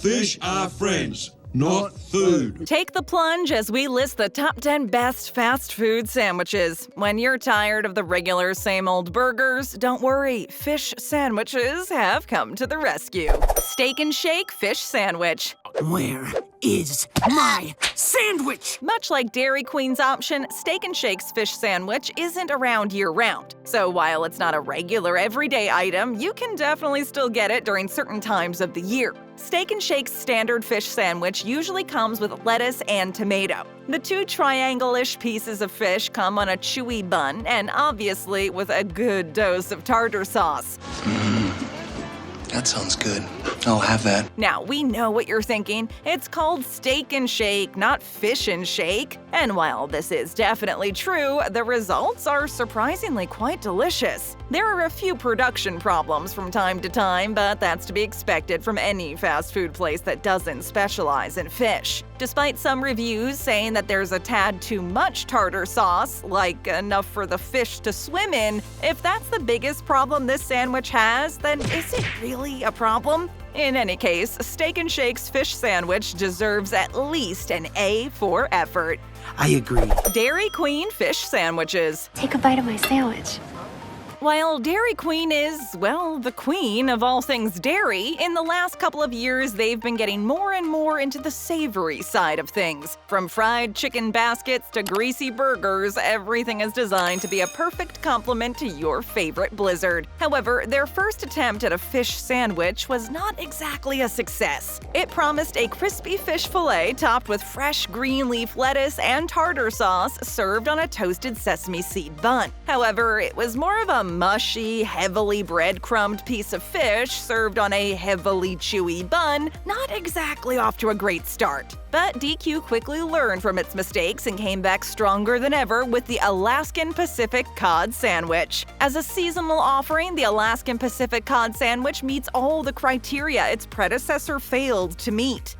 Fish are friends, not food. Take the plunge as we list the top 10 best fast food sandwiches. When you're tired of the regular same old burgers, don't worry, fish sandwiches have come to the rescue. Steak and Shake Fish Sandwich. Where is my sandwich? Much like Dairy Queen's option, Steak and Shake's fish sandwich isn't around year-round. So while it's not a regular everyday item, you can definitely still get it during certain times of the year. Steak and Shake's standard fish sandwich usually comes with lettuce and tomato. The two triangle-ish pieces of fish come on a chewy bun and obviously with a good dose of tartar sauce. That sounds good. I'll have that. Now, we know what you're thinking. It's called Steak and Shake, not Fish and Shake. And while this is definitely true, the results are surprisingly quite delicious. There are a few production problems from time to time, but that's to be expected from any fast food place that doesn't specialize in fish. Despite some reviews saying that there's a tad too much tartar sauce, like enough for the fish to swim in, if that's the biggest problem this sandwich has, then is it really a problem? In any case, Steak and Shake's fish sandwich deserves at least an A for effort. I agree. Dairy Queen Fish Sandwiches. Take a bite of my sandwich. While Dairy Queen is, well, the queen of all things dairy, in the last couple of years they've been getting more and more into the savory side of things. From fried chicken baskets to greasy burgers, everything is designed to be a perfect complement to your favorite blizzard. However, their first attempt at a fish sandwich was not exactly a success. It promised a crispy fish fillet topped with fresh green leaf lettuce and tartar sauce served on a toasted sesame seed bun. However, it was more of a mushy, heavily breadcrumbed piece of fish served on a heavily chewy bun, not exactly off to a great start. But DQ quickly learned from its mistakes and came back stronger than ever with the Alaskan Pacific Cod Sandwich. As a seasonal offering, the Alaskan Pacific Cod Sandwich meets all the criteria its predecessor failed to meet.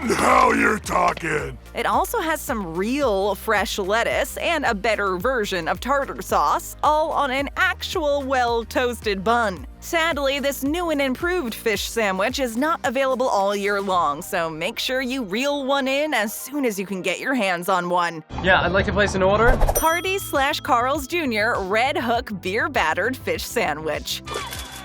Now you're talking! It also has some real fresh lettuce and a better version of tartar sauce, all on an actual well-toasted bun. Sadly, this new and improved fish sandwich is not available all year long, so make sure you reel one in as soon as you can get your hands on one. Yeah, I'd like to place an order. Hardee/Carl's Jr. Redhook Beer Battered Fish Sandwich.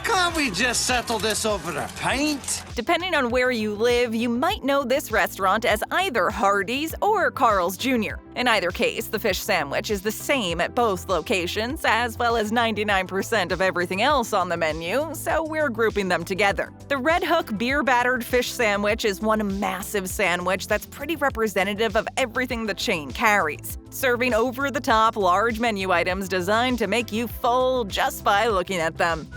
Can't we just settle this over a pint? Depending on where you live, you might know this restaurant as either Hardee's or Carl's Jr. In either case, the fish sandwich is the same at both locations, as well as 99% of everything else on the menu, so we're grouping them together. The Redhook Beer Battered Fish Sandwich is one massive sandwich that's pretty representative of everything the chain carries, serving over-the-top large menu items designed to make you full just by looking at them.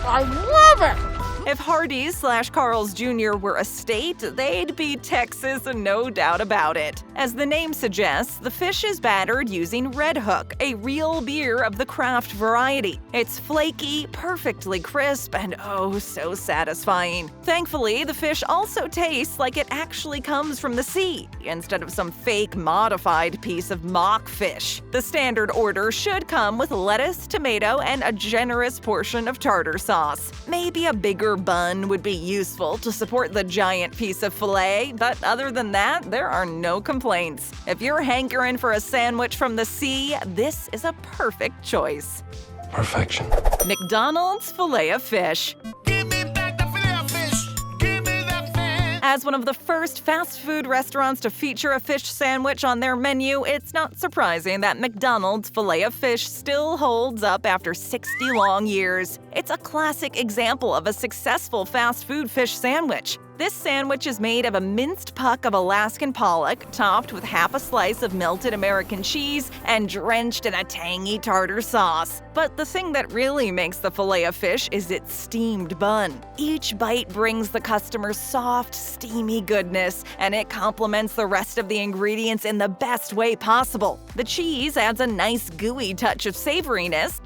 I love it! If Hardee's/Carl's Jr. were a state, they'd be Texas, no doubt about it. As the name suggests, the fish is battered using Redhook, a real beer of the craft variety. It's flaky, perfectly crisp, and oh so satisfying. Thankfully, the fish also tastes like it actually comes from the sea, instead of some fake modified piece of mock fish. The standard order should come with lettuce, tomato, and a generous portion of tartar sauce. Maybe a bigger bun would be useful to support the giant piece of filet, but other than that, there are no complaints. If you're hankering for a sandwich from the sea, this is a perfect choice. Perfection. McDonald's Filet-O-Fish. Give me back the Filet-O-Fish! Give me that fish! As one of the first fast food restaurants to feature a fish sandwich on their menu, it's not surprising that McDonald's Filet-O-Fish still holds up after 60 long years. It's a classic example of a successful fast food fish sandwich. This sandwich is made of a minced puck of Alaskan pollock, topped with half a slice of melted American cheese and drenched in a tangy tartar sauce. But the thing that really makes the Filet-O-Fish is its steamed bun. Each bite brings the customer soft, steamy goodness, and it complements the rest of the ingredients in the best way possible. The cheese adds a nice gooey touch of savoriness,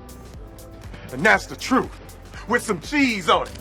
And that's the truth, with some cheese on it.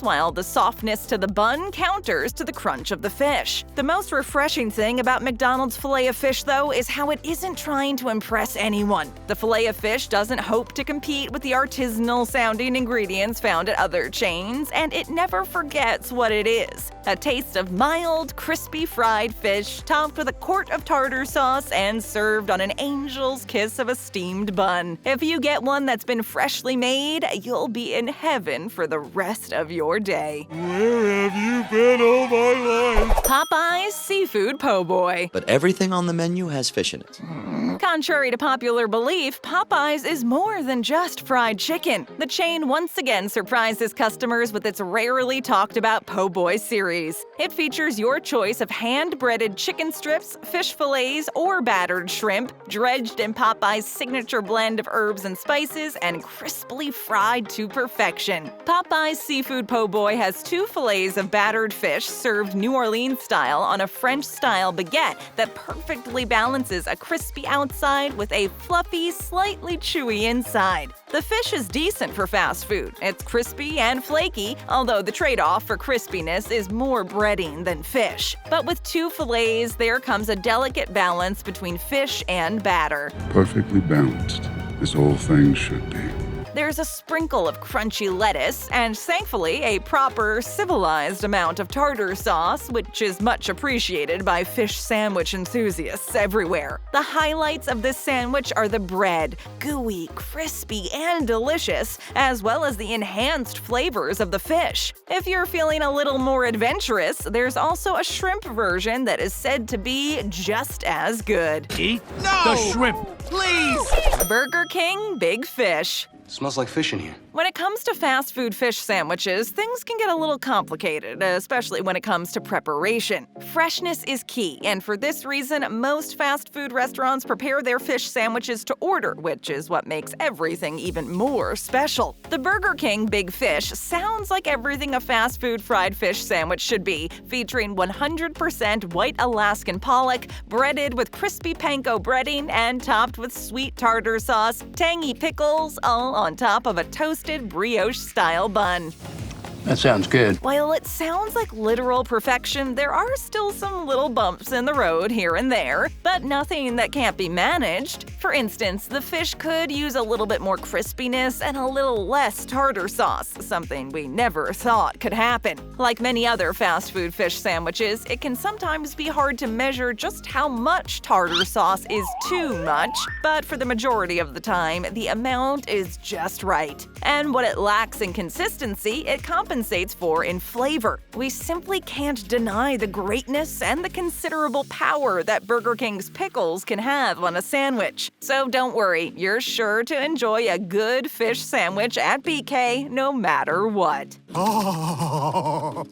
while the softness to the bun counters to the crunch of the fish. The most refreshing thing about McDonald's Filet-O-Fish, though, is how it isn't trying to impress anyone. The Filet-O-Fish doesn't hope to compete with the artisanal-sounding ingredients found at other chains, and it never forgets what it is. A taste of mild, crispy fried fish topped with a quart of tartar sauce and served on an angel's kiss of a steamed bun. If you get one that's been freshly made, you'll be in heaven for the rest of your day. Where have you been all my life? Popeyes Seafood Po' Boy. But everything on the menu has fish in it. Contrary to popular belief, Popeyes is more than just fried chicken. The chain once again surprises customers with its rarely talked about Po' Boy series. It features your choice of hand-breaded chicken strips, fish fillets, or battered shrimp, dredged in Popeyes' signature blend of herbs and spices, and crisply fried to perfection. Popeyes Seafood Po' Boy has 2 fillets of battered fish served New Orleans style on a French-style baguette that perfectly balances a crispy outside with a fluffy, slightly chewy inside. The fish is decent for fast food. It's crispy and flaky, although the trade-off for crispiness is more breading than fish. But with 2 fillets, there comes a delicate balance between fish and batter. Perfectly balanced, as all things should be. There's a sprinkle of crunchy lettuce and, thankfully, a proper, civilized amount of tartar sauce, which is much appreciated by fish sandwich enthusiasts everywhere. The highlights of this sandwich are the bread, gooey, crispy, and delicious, as well as the enhanced flavors of the fish. If you're feeling a little more adventurous, there's also a shrimp version that is said to be just as good. Eat the shrimp. Please! Burger King Big Fish. Smells like fish in here. When it comes to fast food fish sandwiches, things can get a little complicated, especially when it comes to preparation. Freshness is key, and for this reason, most fast food restaurants prepare their fish sandwiches to order, which is what makes everything even more special. The Burger King Big Fish sounds like everything a fast food fried fish sandwich should be, featuring 100% white Alaskan pollock, breaded with crispy panko breading, and topped with sweet tartar sauce, tangy pickles, all on top of a toasted brioche-style bun. That sounds good. While it sounds like literal perfection, there are still some little bumps in the road here and there, but nothing that can't be managed. For instance, the fish could use a little bit more crispiness and a little less tartar sauce, something we never thought could happen. Like many other fast food fish sandwiches, it can sometimes be hard to measure just how much tartar sauce is too much, but for the majority of the time, the amount is just right. And what it lacks in consistency, it compensates for in flavor. We simply can't deny the greatness and the considerable power that Burger King's pickles can have on a sandwich. So don't worry, you're sure to enjoy a good fish sandwich at BK no matter what. Oh,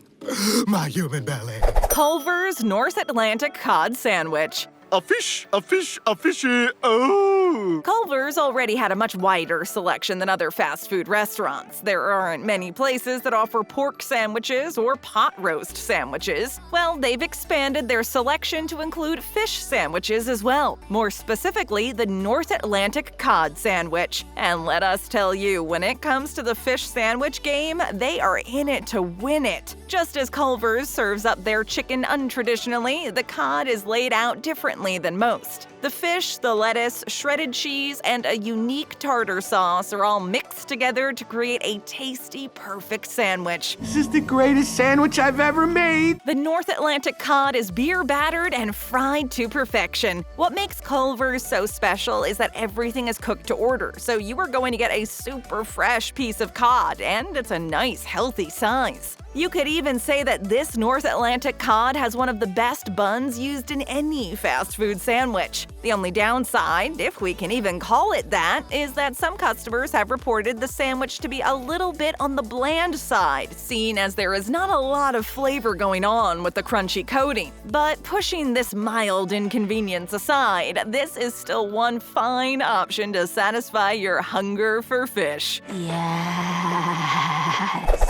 my human belly. Culver's North Atlantic Cod Sandwich. A fish, a fish, a fishy, oh! Culver's already had a much wider selection than other fast food restaurants. There aren't many places that offer pork sandwiches or pot roast sandwiches. Well, they've expanded their selection to include fish sandwiches as well. More specifically, the North Atlantic Cod Sandwich. And let us tell you, when it comes to the fish sandwich game, they are in it to win it. Just as Culver's serves up their chicken untraditionally, the cod is laid out differently than most. The fish, the lettuce, shredded cheese, and a unique tartar sauce are all mixed together to create a tasty, perfect sandwich. This is the greatest sandwich I've ever made. The North Atlantic cod is beer battered and fried to perfection. What makes Culver's so special is that everything is cooked to order, so you are going to get a super fresh piece of cod, and it's a nice, healthy size. You could even say that this North Atlantic cod has one of the best buns used in any fast food sandwich. The only downside, if we can even call it that, is that some customers have reported the sandwich to be a little bit on the bland side, seeing as there is not a lot of flavor going on with the crunchy coating. But pushing this mild inconvenience aside, this is still one fine option to satisfy your hunger for fish. Yes.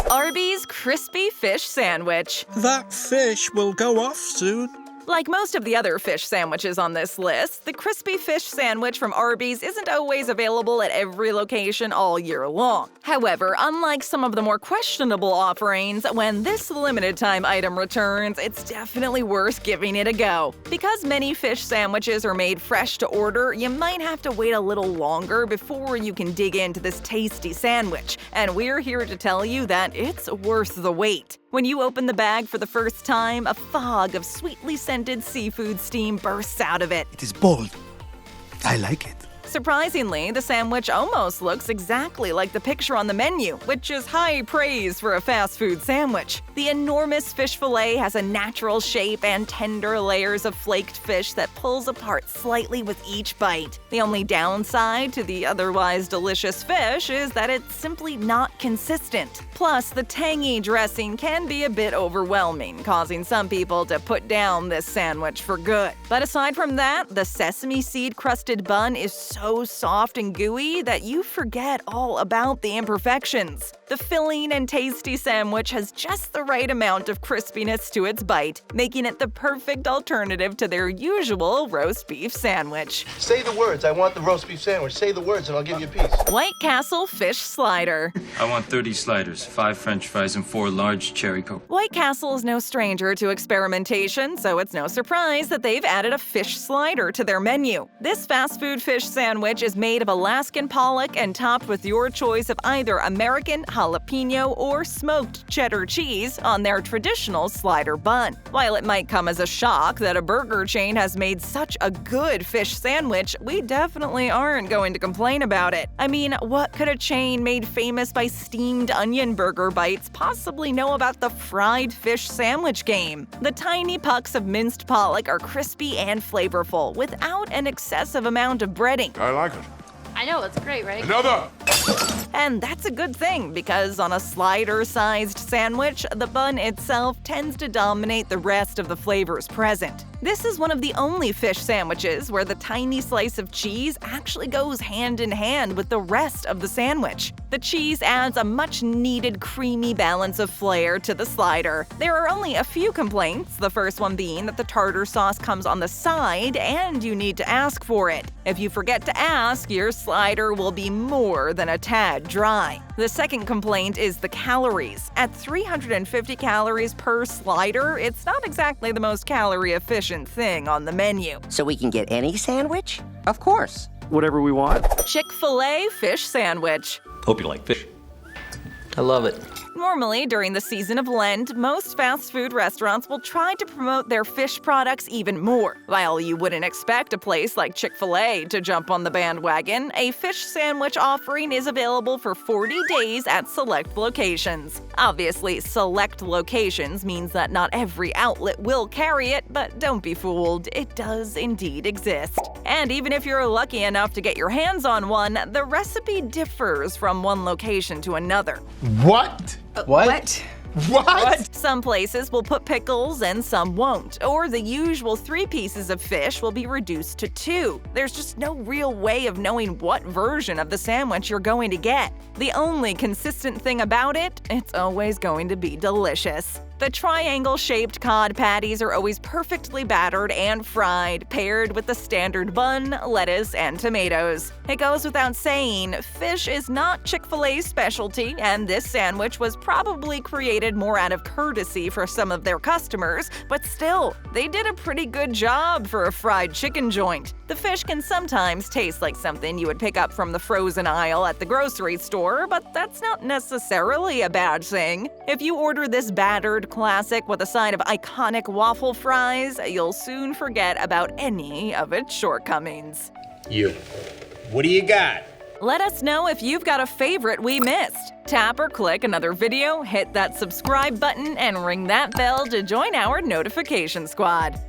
Arby's Crispy Fish Sandwich. That fish will go off soon. Like most of the other fish sandwiches on this list, the crispy fish sandwich from Arby's isn't always available at every location all year long. However, unlike some of the more questionable offerings, when this limited-time item returns, it's definitely worth giving it a go. Because many fish sandwiches are made fresh to order, you might have to wait a little longer before you can dig into this tasty sandwich, and we're here to tell you that it's worth the wait. When you open the bag for the first time, a fog of sweetly scented seafood steam bursts out of it. It is bold. I like it. Surprisingly, the sandwich almost looks exactly like the picture on the menu, which is high praise for a fast food sandwich. The enormous fish fillet has a natural shape and tender layers of flaked fish that pulls apart slightly with each bite. The only downside to the otherwise delicious fish is that it's simply not consistent. Plus, the tangy dressing can be a bit overwhelming, causing some people to put down this sandwich for good. But aside from that, the sesame seed-crusted bun is so soft and gooey that you forget all about the imperfections. The filling and tasty sandwich has just the right amount of crispiness to its bite, making it the perfect alternative to their usual roast beef sandwich. Say the words. I want the roast beef sandwich. Say the words and I'll give you a piece. White Castle Fish Slider. I want 30 sliders, 5 French fries, and 4 large cherry Coke. White Castle is no stranger to experimentation, so it's no surprise that they've added a fish slider to their menu. This fast food fish sandwich is made of Alaskan pollock and topped with your choice of either American, jalapeno, or smoked cheddar cheese on their traditional slider bun. While it might come as a shock that a burger chain has made such a good fish sandwich, we definitely aren't going to complain about it. I mean, what could a chain made famous by steamed onion burger bites possibly know about the fried fish sandwich game? The tiny pucks of minced pollock are crispy and flavorful, without an excessive amount of breading. I like it. I know, it's great, right? Another! And that's a good thing, because on a slider-sized sandwich, the bun itself tends to dominate the rest of the flavors present. This is one of the only fish sandwiches where the tiny slice of cheese actually goes hand in hand with the rest of the sandwich. The cheese adds a much-needed creamy balance of flair to the slider. There are only a few complaints, the first one being that the tartar sauce comes on the side and you need to ask for it. If you forget to ask, your slider will be more than a tad dry. The second complaint is the calories. At 350 calories per slider, it's not exactly the most calorie-efficient thing on the menu. So we can get any sandwich? Of course. Whatever we want. Chick-fil-A fish sandwich. Hope you like fish. I love it. Normally, during the season of Lent, most fast food restaurants will try to promote their fish products even more. While you wouldn't expect a place like Chick-fil-A to jump on the bandwagon, a fish sandwich offering is available for 40 days at select locations. Obviously, select locations means that not every outlet will carry it, but don't be fooled, it does indeed exist. And even if you're lucky enough to get your hands on one, the recipe differs from one location to another. What? What? What? Some places will put pickles and some won't, or the usual 3 pieces of fish will be reduced to 2. There's just no real way of knowing what version of the sandwich you're going to get. The only consistent thing about it, it's always going to be delicious. The triangle-shaped cod patties are always perfectly battered and fried, paired with the standard bun, lettuce, and tomatoes. It goes without saying, fish is not Chick-fil-A's specialty, and this sandwich was probably created more out of courtesy for some of their customers, but still, they did a pretty good job for a fried chicken joint. The fish can sometimes taste like something you would pick up from the frozen aisle at the grocery store, but that's not necessarily a bad thing. If you order this battered classic with a side of iconic waffle fries, you'll soon forget about any of its shortcomings. You. What do you got? Let us know if you've got a favorite we missed. Tap or click another video, hit that subscribe button, and ring that bell to join our notification squad.